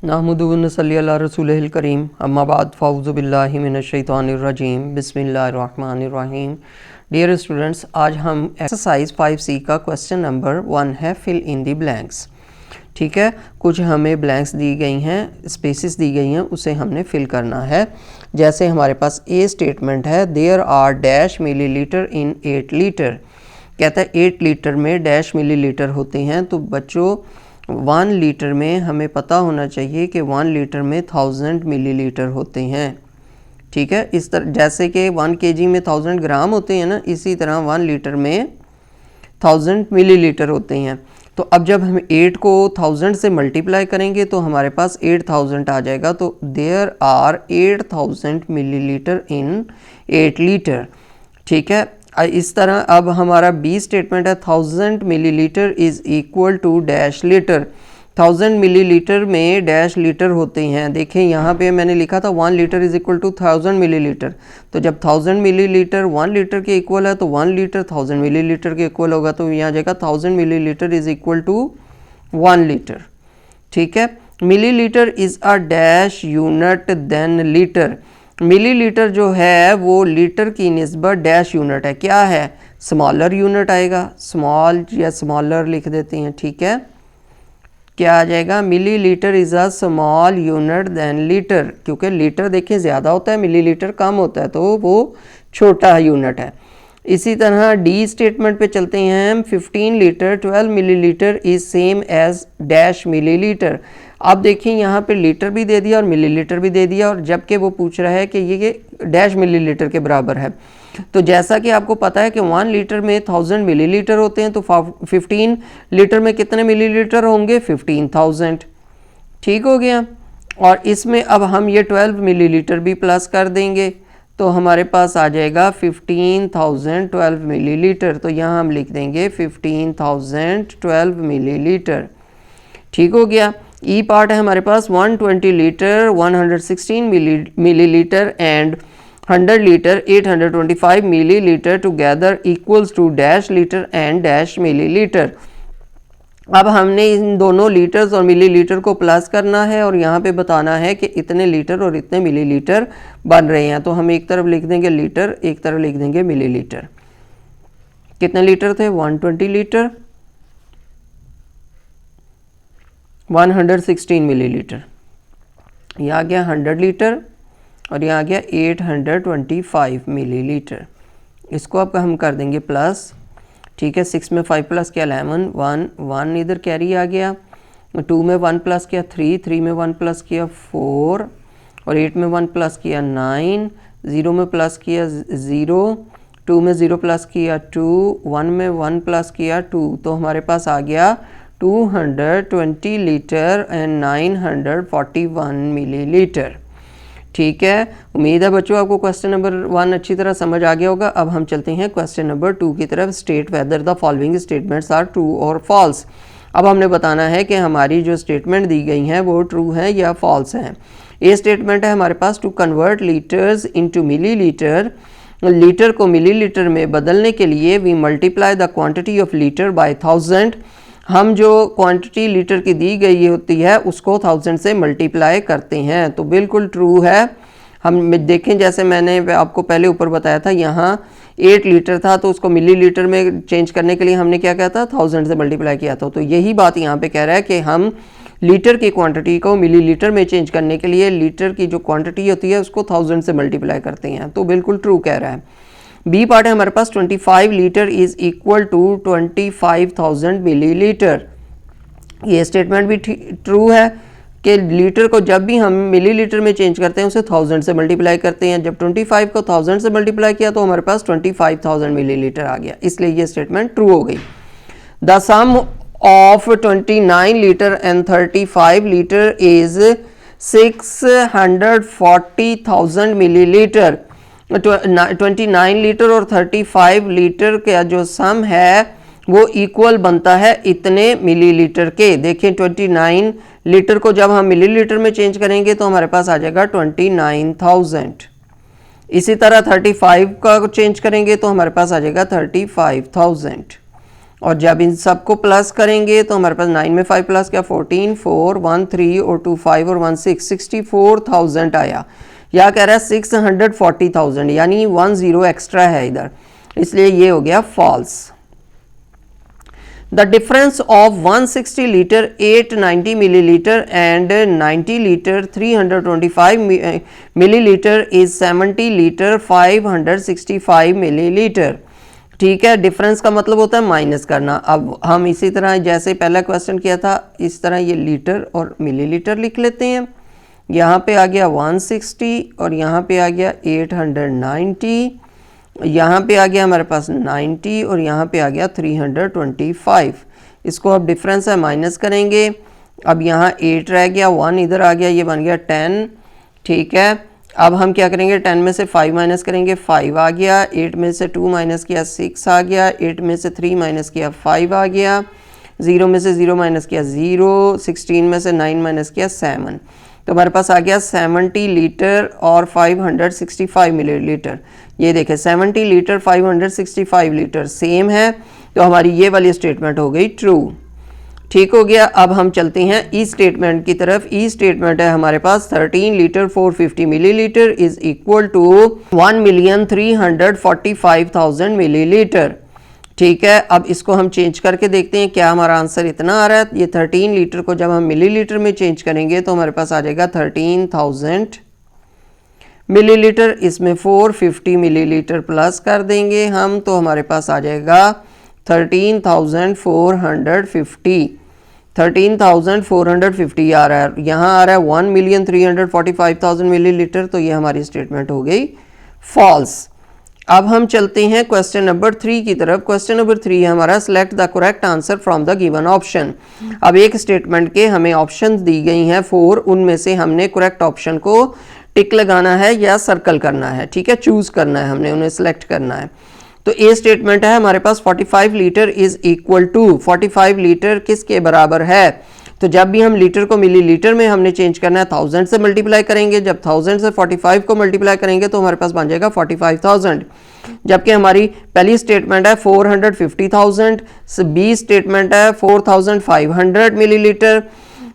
नहमदुहु व नसल्ली अला रसूलिहिल करीम अम्मा बाद फ़ाऊज़ु बिल्लाहि मिनश्शैतानिर रजीम बिस्मिल्लाहिर्रहमानिर रहीम। डियर स्टूडेंट्स, आज हम एक्सरसाइज 5C का क्वेश्चन नंबर 1 है फिल इन दी ब्लैंक्स। ठीक है, कुछ हमें ब्लैंक्स दी गई हैं, स्पेसिस दी गई हैं, उसे हमने फिल करना है। जैसे हमारे पास ए स्टेटमेंट है, there are dash millilitre in 8 litre. कहता है 8 लीटर में डैश मिलीलीटर होते हैं। तो बच्चों 1 लीटर में हमें पता होना चाहिए कि 1 लीटर में 1000 मिलीलीटर होते हैं। ठीक है, इस तरह जैसे कि 1 kg में 1000 ग्राम होते हैं ना, इसी तरह 1 लीटर में 1000 मिलीलीटर होते हैं। तो अब जब हम 8 को 1000 से मल्टीप्लाई करेंगे तो हमारे पास 8000 आ जाएगा। तो there are 8000 millilitre in 8 litre. ठीक है, इस तरह अब हमारा बी स्टेटमेंट है, 1000 millilitre is equal to dash litre. 1000 millilitre में डैश लीटर होते हैं। देखें यहाँ पे मैंने लिखा था 1 litre is equal to 1000 millilitre. तो जब 1000 मिलीलीटर 1 लीटर के इक्वल है तो 1 लीटर 1000 मिलीलीटर के इक्वल होगा। तो यहाँ जगह 1000 millilitre is equal to 1 litre. ठीक है, millilitre is a dash unit than litre. Millilitre जो है वो लीटर की निस्बत डैश यूनिट है। क्या है? स्मॉलर यूनिट आएगा, स्मॉल या स्मॉलर लिख देते हैं। ठीक है, क्या आ जाएगा? Millilitre is a small unit than litre, क्योंकि लीटर देखिए ज़्यादा होता है, मिलीलीटर कम होता है, तो वो छोटा यूनिट है। इसी तरह डी स्टेटमेंट पे चलते हैं हम। 15 litre 12 millilitre is same as dash millilitre. अब देखिए यहाँ पे लीटर भी दे दिया और मिलीलीटर भी दे दिया, और जबकि वो पूछ रहा है कि ये डैश मिलीलीटर के बराबर है। तो जैसा कि आपको पता है कि 1 लीटर में 1000 मिलीलीटर होते हैं, तो 15 लीटर में कितने मिलीलीटर होंगे? 15000। ठीक हो गया। और इसमें अब हम ये 12 मिलीलीटर भी प्लस कर देंगे तो हमारे पास आ जाएगा 15012 मिलीलीटर। तो यहाँ हम लिख देंगे 15012 मिलीलीटर। ठीक हो गया। ई पार्ट है हमारे पास 120 litre 116 millilitre and 100 litre 825 millilitre together equals to dash litre and dash millilitre. अब हमने इन दोनों लीटर्स और मिलीलीटर को प्लस करना है और यहाँ पे बताना है कि इतने लीटर और इतने मिलीलीटर बन रहे हैं। तो हम एक तरफ लिख देंगे लीटर, एक तरफ लिख देंगे मिलीलीटर। कितने लीटर थे? 120 लीटर 116 मिलीलीटर। यहाँ आ गया 100 लीटर और यहाँ आ गया 825 मिलीलीटर। इसको अब हम कर देंगे प्लस। ठीक है, 6 में 5 प्लस किया 11, 1 इधर कैरी आ गया, 2 में 1 प्लस किया 3 में 1 प्लस किया 4 और 8 में 1 प्लस किया 9, 0 में प्लस किया 0, 2 में 0 प्लस किया 2, 1 में 1 प्लस किया 2। तो हमारे पास आ गया 220 लीटर एंड 941 मिलीलीटर। ठीक है, उम्मीद है बच्चों आपको क्वेश्चन नंबर 1 अच्छी तरह समझ आ गया होगा। अब हम चलते हैं क्वेश्चन नंबर 2 की तरफ। State whether the following statements are true और फॉल्स। अब हमने बताना है कि हमारी जो स्टेटमेंट दी गई हैं वो ट्रू हैं या फॉल्स हैं। ये स्टेटमेंट है हमारे पास, to convert litres into millilitre. Litre को मिलीलीटर में बदलने के लिए we multiply the quantity of litre by 1000। हम जो क्वांटिटी लीटर की दी गई होती है उसको 1000 से मल्टीप्लाई करते हैं। तो बिल्कुल ट्रू है। हम देखें, जैसे मैंने आपको पहले ऊपर बताया था, यहाँ 8 लीटर था तो उसको मिलीलीटर में चेंज करने के लिए हमने क्या किया था? 1000 से मल्टीप्लाई किया था। तो यही बात यहाँ पे कह रहा है कि हम लीटर की क्वांटिटी को मिलीलीटर में चेंज करने के लिए लीटर की जो क्वांटिटी होती है उसको 1000 से मल्टीप्लाई करते हैं। तो बिल्कुल ट्रू कह रहा है। बी पार्ट है हमारे पास, 25 litre is equal to 25000 millilitre. ये स्टेटमेंट भी ट्रू है कि लीटर को जब भी हम मिलीलीटर में चेंज करते हैं उसे 1000 से मल्टीप्लाई करते हैं। जब 25 को 1000 से मल्टीप्लाई किया तो हमारे पास 25000 मिलीलीटर आ गया, इसलिए ये स्टेटमेंट ट्रू हो गई। The sum of 29 litre and 35 litre is 640,000 millilitre. 29 litre और 35 लीटर का जो सम है वो इक्वल बनता है इतने मिलीलीटर के। देखिए 29 लीटर को जब हम मिलीलीटर में चेंज करेंगे तो हमारे पास आ जाएगा 29000। इसी तरह 35 का चेंज करेंगे तो हमारे पास आ जाएगा 35000। और जब इन सबको प्लस करेंगे तो हमारे पास 9 में 5 प्लस क्या 14, 4, 1 3 और 2 5 और 1 6, 64,000 आया। या कह रहा है 640,000 यानी 1 0 एक्स्ट्रा है इधर, इसलिए ये हो गया false. The difference of 160 liter 890 milliliter and 90 liter 325 milliliter is 70 liter 565 milliliter। ठीक है, डिफरेंस का मतलब होता है माइनस करना। अब हम इसी तरह जैसे पहला क्वेश्चन किया था इस तरह ये लीटर और मिलीलीटर लिख लेते हैं। यहाँ पे आ गया 160 और यहाँ पे आ गया 890, यहाँ पे आ गया हमारे पास 90 और यहाँ पे आ गया 325। इसको अब डिफरेंस है माइनस करेंगे। अब यहाँ 8 रह गया, 1 इधर आ गया, ये बन गया 10। ठीक है, अब हम क्या करेंगे 10 में से 5 माइनस करेंगे, 5 आ गया। 8 में से 2 माइनस किया 6 आ गया। 8 में से 3 माइनस किया 5 आ गया। 0 में से 0 माइनस किया 0। 16 में से 9 माइनस किया 7। तो हमारे पास आ गया 70 लीटर और 565 मिलीलीटर। ये देखें 70 लीटर 565 लीटर सेम है, तो हमारी ये वाली स्टेटमेंट हो गई ट्रू। ठीक हो गया। अब हम चलते हैं ई स्टेटमेंट की तरफ। ई स्टेटमेंट है हमारे पास 13 litre 450 millilitre is equal to 1,345,000 millilitre. ठीक है, अब इसको हम चेंज करके देखते हैं क्या हमारा आंसर इतना आ रहा है। ये 13 लीटर को जब हम मिलीलीटर में चेंज करेंगे तो हमारे पास आ जाएगा 13,000 मिलीलीटर। इसमें 450 मिलीलीटर प्लस कर देंगे हम, तो हमारे पास आ जाएगा 13,450। 13,450 आ रहा है, यहाँ आ रहा है 1,345,000 मिलीलीटर, तो ये हमारी स्टेटमेंट हो गई फॉल्स। अब हम चलते हैं क्वेश्चन नंबर 3 की तरफ। क्वेश्चन नंबर 3 है हमारा select the correct answer from the given option. अब एक स्टेटमेंट के हमें ऑप्शन दी गई हैं 4, उनमें से हमने करेक्ट ऑप्शन को टिक लगाना है या सर्कल करना है। ठीक है, चूज करना है, हमने उन्हें सिलेक्ट करना है। तो ए स्टेटमेंट है हमारे पास 45 litre is equal to 45 litre किसके बराबर है। तो जब भी हम लीटर को मिलीलीटर में हमने चेंज करना है 1000 से मल्टीप्लाई करेंगे। जब 1000 से 45 को मल्टीप्लाई करेंगे तो हमारे पास बन जाएगा 45,000। जबकि हमारी पहली स्टेटमेंट है 450,000, बी स्टेटमेंट है 4,500 मिलीलीटर,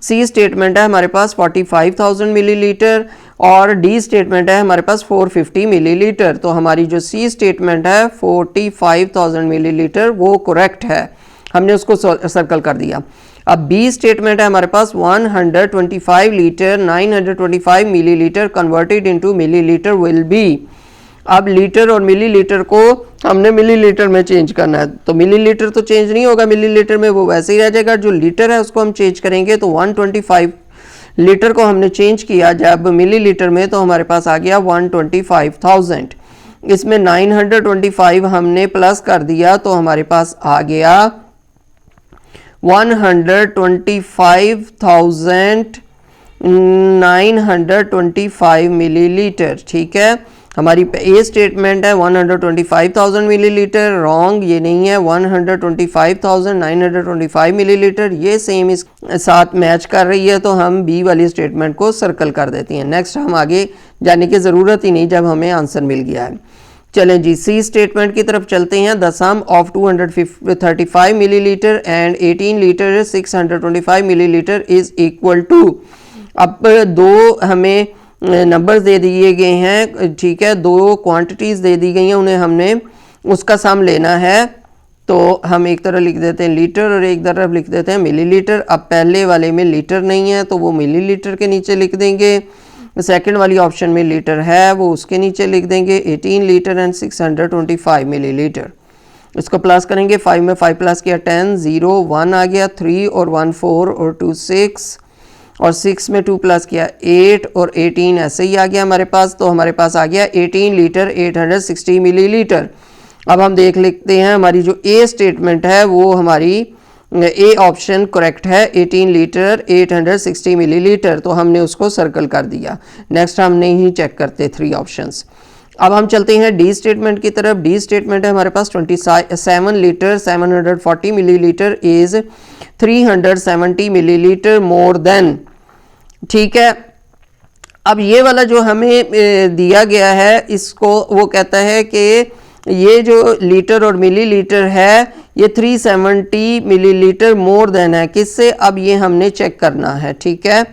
सी स्टेटमेंट है हमारे पास 45,000 मिलीलीटर और डी स्टेटमेंट है हमारे पास 450 मिलीलीटर। तो हमारी जो सी स्टेटमेंट है 45,000 मिलीलीटर वो करेक्ट है, हमने उसको सर्कल कर दिया। अब बी स्टेटमेंट है हमारे पास 125 litre 925 millilitre converted into millilitre will be. अब लीटर और मिलीलीटर को हमने मिलीलीटर में चेंज करना है, तो मिलीलीटर तो चेंज नहीं होगा मिलीलीटर में, वो वैसे ही रह जाएगा। जो लीटर है उसको हम चेंज करेंगे, तो 125 लीटर को हमने चेंज किया जब मिलीलीटर में, तो हमारे पास आ गया 125,000। इसमें 925 हमने प्लस कर दिया, तो हमारे पास आ गया 125,925 मिलीलीटर। ठीक है, हमारी ए स्टेटमेंट है 125,000 मिलीलीटर, रॉन्ग, ये नहीं है। 125,925 मिलीलीटर ये सेम इस साथ मैच कर रही है, तो हम बी वाली स्टेटमेंट को सर्कल कर देती हैं। नेक्स्ट हम आगे जाने की ज़रूरत ही नहीं जब हमें आंसर मिल गया है। चलें जी, सी स्टेटमेंट की तरफ चलते हैं। The sum of 235 millilitre and 18 litre 625 millilitre is equal to. अब दो हमें नंबर्स दे दिए गए हैं, ठीक है, दो क्वांटिटीज़ दे दी गई हैं, उन्हें हमने उसका सम लेना है। तो हम एक तरफ लिख देते हैं लीटर और एक तरफ लिख देते हैं मिलीलीटर। अब पहले वाले में लीटर नहीं है तो वो मिलीलीटर के नीचे लिख देंगे, सेकंड वाली ऑप्शन में लीटर है वो उसके नीचे लिख देंगे 18 लीटर एंड 625 मिलीलीटर। इसको प्लस करेंगे, 5 में 5 प्लस किया 10, 0 1 आ गया, 3 और 1 4 और 2 6 और 6 में 2 प्लस किया 8 और 18 ऐसे ही आ गया हमारे पास। तो हमारे पास आ गया 18 लीटर 860 मिलीलीटर। अब हम देख लेते हैं हमारी जो ए स्टेटमेंट है वो हमारी ए ऑप्शन करेक्ट है, 18 लीटर 860 मिलीलीटर, तो हमने उसको सर्कल कर दिया। नेक्स्ट हम नहीं चेक करते 3 ऑप्शंस। अब हम चलते हैं डी स्टेटमेंट की तरफ। डी स्टेटमेंट है हमारे पास 27 litre 740 millilitre is 370 millilitre more than. ठीक है, अब ये वाला जो हमें दिया गया है इसको वो कहता है कि ये जो लीटर और मिलीलीटर है ये 370 मिलीलीटर मोर देन है किससे, अब ये हमने चेक करना है। ठीक है,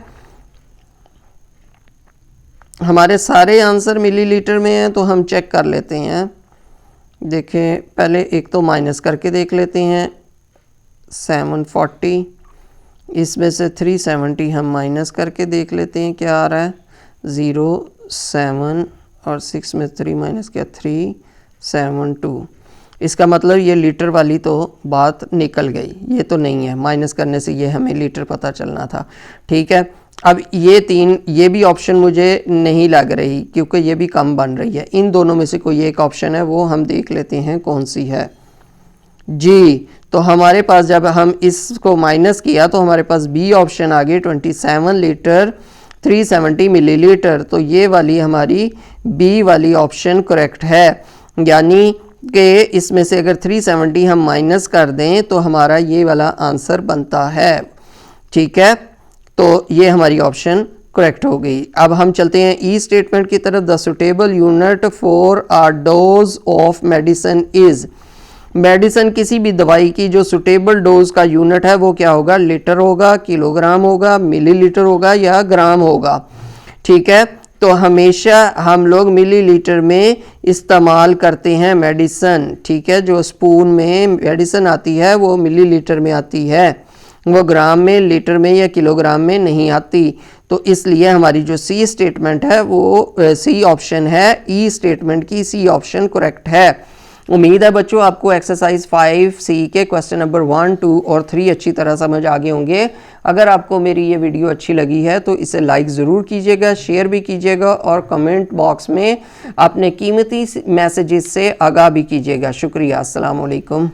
हमारे सारे आंसर मिलीलीटर में हैं तो हम चेक कर लेते हैं। देखें, पहले एक तो माइनस करके देख लेते हैं। 740, इसमें से 370 हम माइनस करके देख लेते हैं क्या आ रहा है। 0, 7 और 6 में 3 माइनस किया 372। इसका मतलब ये लीटर वाली तो बात निकल गई, ये तो नहीं है, माइनस करने से ये हमें लीटर पता चलना था। ठीक है, अब ये भी ऑप्शन मुझे नहीं लग रही क्योंकि ये भी कम बन रही है। इन दोनों में से कोई एक ऑप्शन है, वो हम देख लेते हैं कौन सी है जी। तो हमारे पास जब हम इसको माइनस किया तो हमारे पास बी ऑप्शन आ गई 27 लीटर 370 मिलीलीटर। तो ये वाली हमारी बी वाली ऑप्शन करेक्ट है, यानी कि इसमें से अगर 370 हम माइनस कर दें तो हमारा ये वाला आंसर बनता है। ठीक है, तो ये हमारी ऑप्शन करेक्ट हो गई। अब हम चलते हैं ई स्टेटमेंट की तरफ। The suitable unit for a dose of medicine is, medicine किसी भी दवाई की जो सुटेबल डोज का यूनिट है वो क्या होगा, लीटर होगा, किलोग्राम होगा, मिलीलीटर होगा या ग्राम होगा। ठीक है, तो हमेशा हम लोग मिलीलीटर में इस्तेमाल करते हैं मेडिसिन। ठीक है, जो स्पून में मेडिसिन आती है वो मिलीलीटर में आती है, वो ग्राम में, लीटर में या किलोग्राम में नहीं आती। तो इसलिए हमारी जो सी स्टेटमेंट है वो सी ऑप्शन है, ई स्टेटमेंट की सी ऑप्शन करेक्ट है। उम्मीद है बच्चों आपको एक्सरसाइज 5C के क्वेश्चन नंबर 1, 2 और 3 अच्छी तरह समझ आ गए होंगे। अगर आपको मेरी ये वीडियो अच्छी लगी है तो इसे लाइक ज़रूर कीजिएगा, शेयर भी कीजिएगा और कमेंट बॉक्स में अपने कीमती मैसेजेस से आगाह भी कीजिएगा। शुक्रिया, अस्सलाम वालेकुम।